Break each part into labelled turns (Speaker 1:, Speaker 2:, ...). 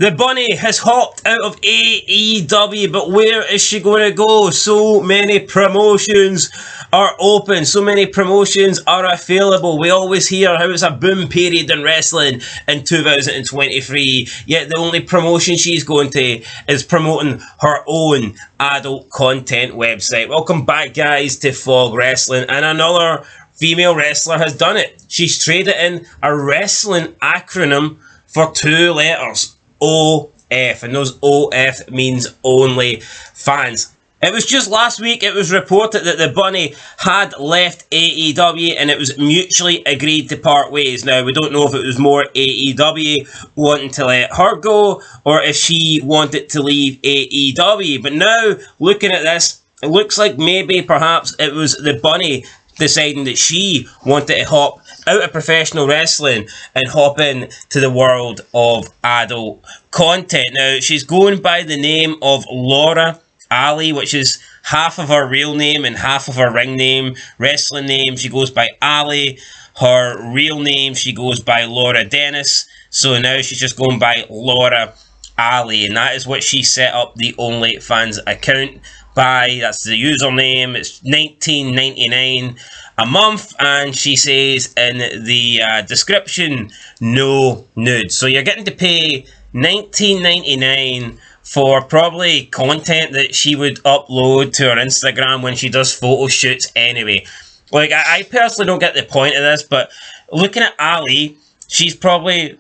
Speaker 1: The bunny has hopped out of AEW, but where is she going to go? So many promotions are open. So many promotions are available. We always hear how it's a boom period in wrestling in 2023. Yet the only promotion she's going to is promoting her own adult content website. Welcome back, guys, to Fog Wrestling. And another female wrestler has done it. She's traded in a wrestling acronym for 2 letters. OF, and those OF means only fans. It was just last week it was reported that the bunny had left AEW and it was mutually agreed to part ways. Now, we don't know if it was more AEW wanting to let her go or if she wanted to leave AEW. But now, looking at this, it looks like maybe perhaps it was the bunny deciding that she wanted to hop out of professional wrestling and hop in to the world of adult content. Now, she's going by the name of Laura Allie, which is half of her real name and half of her ring name. Wrestling name, she goes by Allie. Her real name, she goes by Laura Dennis. So now she's just going by Laura Allie, and that is what she set up the Onlyfans account by. That's the username. It's $19.99 a month, and she says in the description, no nudes. So you're getting to pay $19.99 for probably content that she would upload to her Instagram when she does photo shoots anyway. Like, I personally don't get the point of this, but looking at Ali, she's probably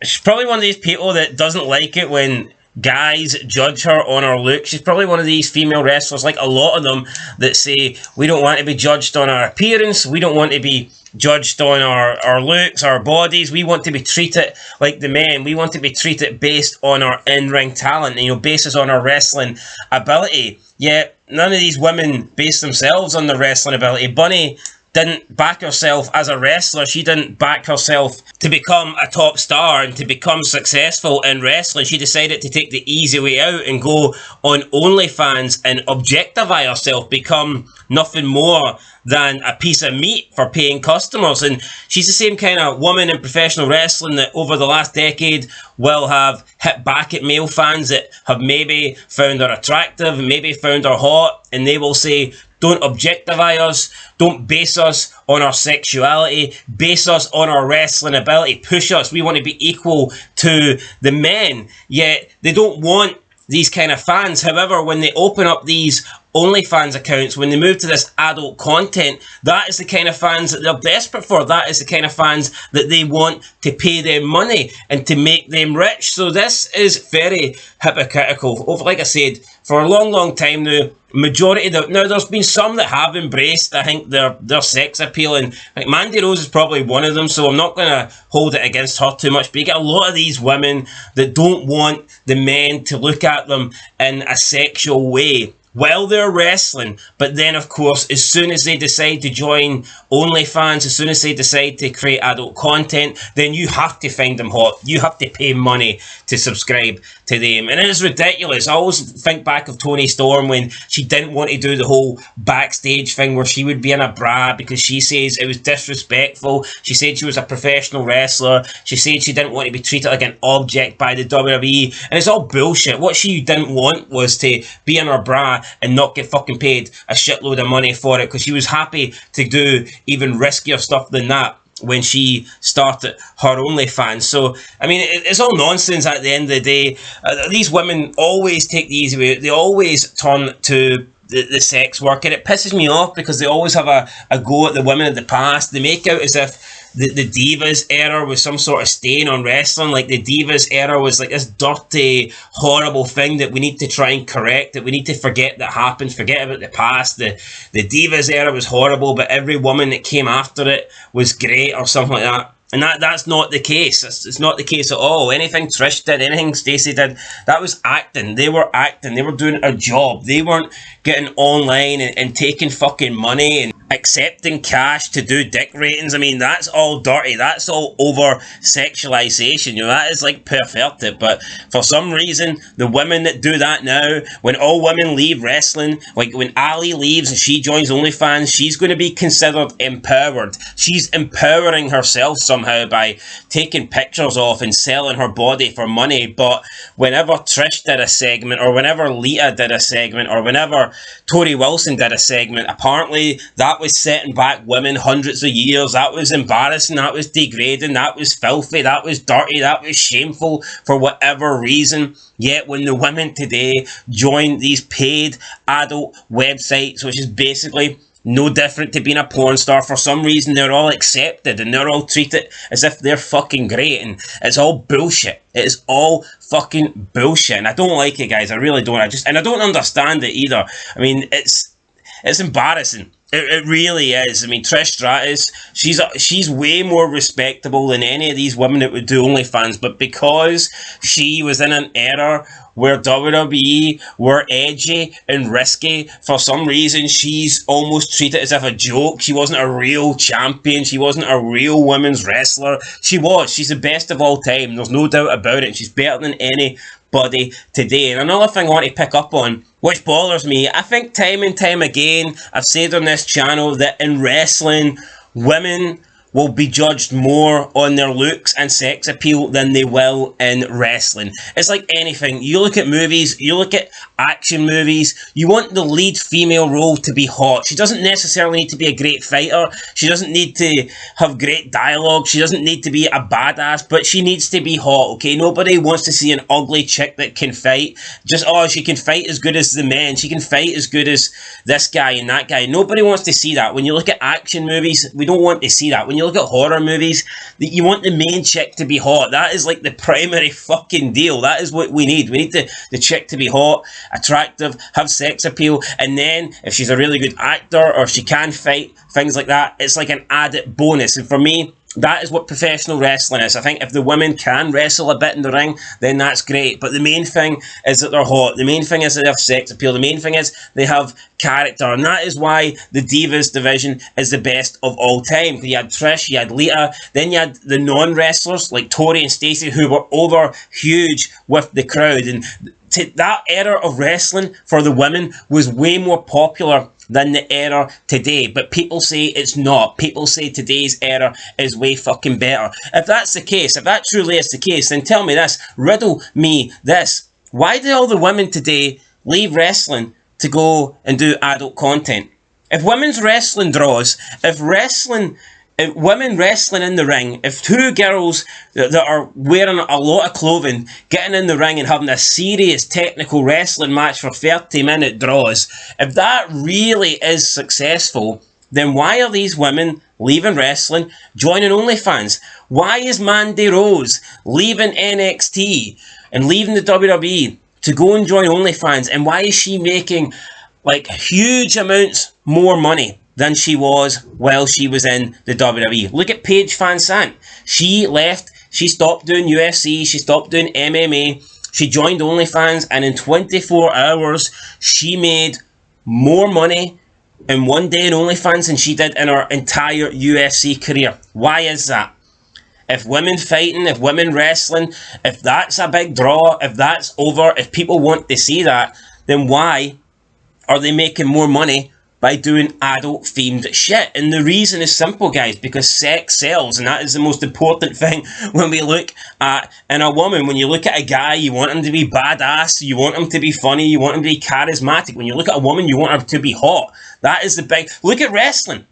Speaker 1: one of these people that doesn't like it when guys judge her on her look. She's probably one of these female wrestlers, like a lot of them, that say, we don't want to be judged on our appearance, we don't want to be judged on our looks, our bodies, we want to be treated like the men, we want to be treated based on our in-ring talent, based on our wrestling ability. Yet, none of these women base themselves on their wrestling ability. Bunny didn't back herself as a wrestler. She didn't back herself to become a top star and to become successful in wrestling. She decided to take the easy way out and go on OnlyFans and objectify herself, become nothing more than a piece of meat for paying customers. And she's the same kind of woman in professional wrestling that over the last decade will have hit back at male fans that have maybe found her attractive, maybe found her hot, and they will say, don't objectify us, don't base us on our sexuality, base us on our wrestling ability, push us, we want to be equal to the men. Yet they don't want these kind of fans. However, when they open up these OnlyFans accounts, when they move to this adult content, that is the kind of fans that they're desperate for. That is the kind of fans that they want to pay them money and to make them rich. So this is very hypocritical. Like I said, for a long time now, majority of now there's been some that have embraced, I think, their sex appeal, and like Mandy Rose is probably one of them, so I'm not going to hold it against her too much, but you get a lot of these women that don't want the men to look at them in a sexual way while they're wrestling. But then, of course, as soon as they decide to join OnlyFans, as soon as they decide to create adult content, then you have to find them hot. You have to pay money to subscribe to them. And it is ridiculous. I always think back of Toni Storm when she didn't want to do the whole backstage thing where she would be in a bra because she says it was disrespectful. She said she was a professional wrestler. She said she didn't want to be treated like an object by the WWE. And it's all bullshit. What she didn't want was to be in her bra and not get fucking paid a shitload of money for it, because she was happy to do even riskier stuff than that when she started her OnlyFans. So, I mean, it's all nonsense at the end of the day. These women always take the easy way. They always turn to the sex work, and it pisses me off because they always have a go at the women of the past. They make out as if the Divas era was some sort of stain on wrestling, like the Divas era was like this dirty, horrible thing that we need to try and correct, that we need to forget that happened, forget about the past. The Divas era was horrible, but every woman that came after it was great or something like that. And that's not the case. It's not the case at all. Anything Trish did, anything Stacey did, that was acting. They were acting. They were doing a job. They weren't getting online and taking fucking money accepting cash to do dick ratings. I mean, that's all dirty. That's all over sexualization. You know, that is like perverted. But for some reason, the women that do that now, when all women leave wrestling, like when Allie leaves and she joins OnlyFans, she's going to be considered empowered. She's empowering herself somehow by taking pictures off and selling her body for money. But whenever Trish did a segment, or whenever Lita did a segment, or whenever Tori Wilson did a segment, apparently that was setting back women hundreds of years. That was embarrassing, that was degrading, that was filthy, that was dirty, that was shameful for whatever reason. Yet when the women today join these paid adult websites, which is basically no different to being a porn star, for some reason they're all accepted and they're all treated as if they're fucking great, and it's all bullshit. It is all fucking bullshit, and I don't like it, guys. I really don't. I don't understand it either. I mean, it's embarrassing. It really is. I mean, Trish Stratus, she's way more respectable than any of these women that would do OnlyFans, but because she was in an era where WWE were edgy and risky, for some reason she's almost treated as if a joke. She wasn't a real champion. She wasn't a real women's wrestler. She's the best of all time. There's no doubt about it. She's better than anybody today. And another thing I want to pick up on, which bothers me, I think time and time again, I've said on this channel that in wrestling, women will be judged more on their looks and sex appeal than they will in wrestling. It's like anything. You look at movies, you look at action movies, you want the lead female role to be hot. She doesn't necessarily need to be a great fighter. She doesn't need to have great dialogue. She doesn't need to be a badass, but she needs to be hot, okay? Nobody wants to see an ugly chick that can fight. Just, oh, she can fight as good as the men. She can fight as good as this guy and that guy. Nobody wants to see that. When you look at action movies, we don't want to see that. When you look at horror movies, you want the main chick to be hot. That is like the primary fucking deal. That is what we need. We need the chick to be hot, attractive, have sex appeal, and then if she's a really good actor or she can fight, things like that, it's like an added bonus. And for me, that is what professional wrestling is. I think if the women can wrestle a bit in the ring, then that's great. But the main thing is that they're hot. The main thing is that they have sex appeal. The main thing is they have character. And that is why the Divas division is the best of all time. You had Trish, you had Lita, then you had the non-wrestlers like Tori and Stacey, who were over huge with the crowd. And that era of wrestling for the women was way more popular than the era today, but people say it's not. People say today's era is way fucking better. If that's the case, if that truly is the case, then tell me this, riddle me this. Why do all the women today leave wrestling to go and do adult content? If women's wrestling draws, if women wrestling in the ring, if two girls that are wearing a lot of clothing getting in the ring and having a serious technical wrestling match for 30-minute draws, if that really is successful, then why are these women leaving wrestling, joining OnlyFans? Why is Mandy Rose leaving NXT and leaving the WWE to go and join OnlyFans? And why is she making like huge amounts more money than she was while she was in the WWE? Look at Paige Van Sant. She left, she stopped doing UFC, she stopped doing MMA, she joined OnlyFans, and in 24 hours, she made more money in one day in OnlyFans than she did in her entire UFC career. Why is that? If women fighting, if women wrestling, if that's a big draw, if that's over, if people want to see that, then why are they making more money by doing adult-themed shit? And the reason is simple, guys, because sex sells, and that is the most important thing when we look at in a woman. When you look at a guy, you want him to be badass, you want him to be funny, you want him to be charismatic. When you look at a woman, you want her to be hot. That is the big... Look at wrestling.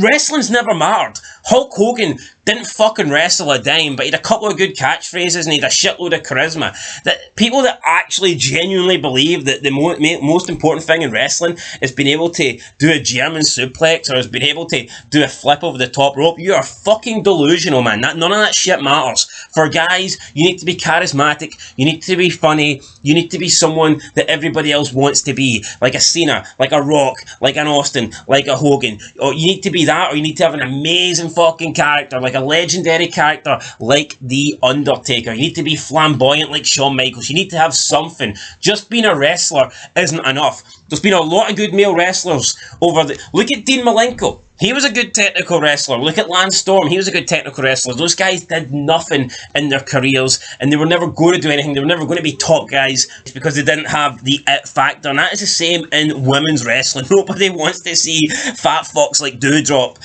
Speaker 1: Wrestling's never mattered. Hulk Hogan didn't fucking wrestle a dime, but he had a couple of good catchphrases and he had a shitload of charisma. That people that actually genuinely believe that the most important thing in wrestling is being able to do a German suplex or is being able to do a flip over the top rope, you are fucking delusional, man. None of that shit matters. For guys, you need to be charismatic, you need to be funny, you need to be someone that everybody else wants to be. Like a Cena, like a Rock, like an Austin, like a Hogan. Or you need to be that, or you need to have an amazing fucking character, like a legendary character like The Undertaker. You need to be flamboyant like Shawn Michaels. You need to have something. Just being a wrestler isn't enough. There's been a lot of good male wrestlers over the... Look at Dean Malenko. He was a good technical wrestler. Look at Lance Storm. He was a good technical wrestler. Those guys did nothing in their careers, and they were never going to do anything. They were never going to be top guys because they didn't have the it factor. And that is the same in women's wrestling. Nobody wants to see fat fucks like Doudrop,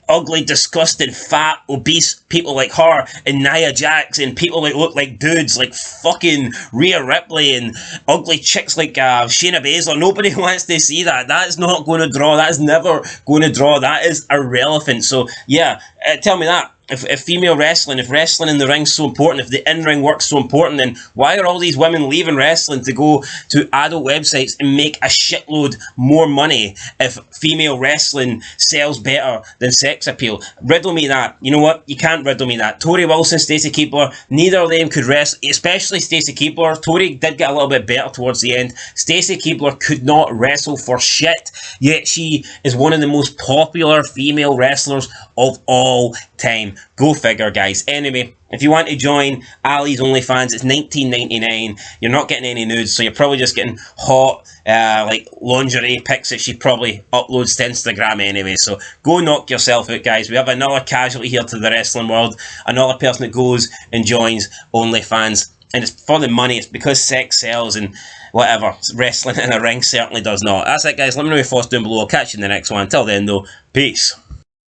Speaker 1: ugly, disgusting, fat, obese people like her, and Nia Jax, and people that look like dudes like fucking Rhea Ripley, and ugly chicks like Shayna Baszler. Nobody wants to see that. That is not going to draw. That is never going to draw. That is irrelevant. So yeah, tell me that. If female wrestling, if wrestling in the ring's so important, if the in-ring work's so important, then why are all these women leaving wrestling to go to adult websites and make a shitload more money if female wrestling sells better than sex appeal? Riddle me that. You know what? You can't riddle me that. Tori Wilson, Stacey Keibler, neither of them could wrestle, especially Stacey Keibler. Tori did get a little bit better towards the end. Stacey Keibler could not wrestle for shit, yet she is one of the most popular female wrestlers of all time. Go figure, guys. Anyway, if you want to join Allie's Onlyfans, it's $19.99. You're not getting any nudes, so you're probably just getting hot, like lingerie pics that she probably uploads to Instagram anyway. So go knock yourself out, guys. We have another casualty here to the wrestling world. Another person that goes and joins OnlyFans. And it's for the money. It's because sex sells and whatever. Wrestling in a ring certainly does not. That's it, guys. Let me know your thoughts down below. I'll catch you in the next one. Until then, though, peace.